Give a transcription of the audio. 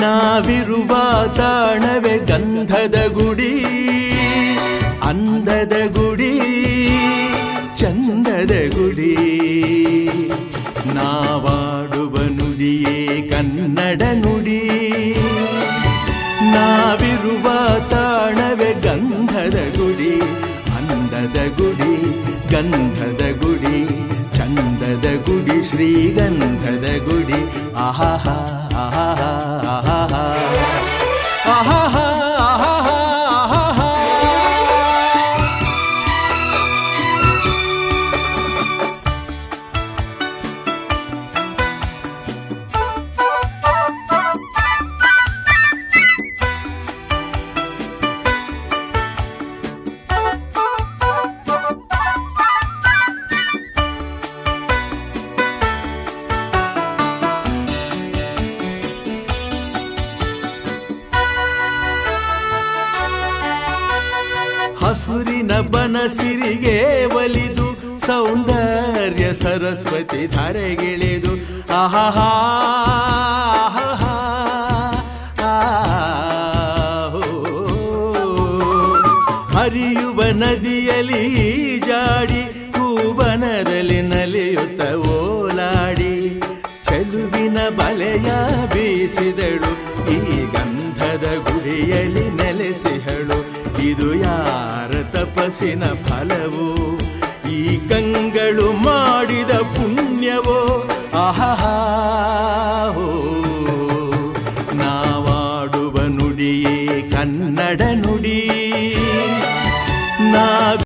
ನಾವಿರುವ ತಾಣವೇ ಗಂಧದ ಗುಡಿ, ಅಂದದ ಗುಡಿ, ಚಂದದ ಗುಡಿ. ನಾವಾಡುವ ನುಡಿಯೇ ಕನ್ನಡ ನುಡಿ. ನಾವಿರುವ ತಾಣವೇ ಗಂಧದ ಗುಡಿ, ಅಂದದ ಗುಡಿ, ಗಂಧದ ಗುಡಿ, ಚಂದದ ಗುಡಿ, ಶ್ರೀಗಂಧದ ಗುಡಿ. ಆಹಾಹಾ ಆಹಾಹಾ ಆಹಾಹಾ ಆಹಾಹಾ ಆಹಾಹಾ ಆಹಾಹಾ. ಹಸುರಿನ ಬನಸಿರಿಗೆ ಒಲಿದು ಸೌಂದರ್ಯ ಸರಸ್ವತಿ ಧರೆಗಿಳಿದು ಆಹಾಹಾ ಆಹಾಹಾ ಆಹೋ. ಹರಿಯುವ ನದಿಯಲ್ಲಿ ಜಾಡಿ ಹೂವನದಲ್ಲಿ ನಲಿಯುತ್ತ ಓಲಾಡಿ ಚೆಲುವಿನ ಬಲೆಯ ಬೀಸಿದಳು ಈ ಗಂಧದ ಗುಡಿಯಲ್ಲಿ ನೆಲೆಸಿಹಳು. ಇದು ಯಾರ ತಪಸ್ಸಿನ ಫಲವೋ, ಈ ಕಂಗಳು ಮಾಡಿದ ಪುಣ್ಯವೋ. ಆಹಾಹಾ ನಾವಾಡುವ ನುಡಿಯೇ ಕನ್ನಡ ನುಡಿ.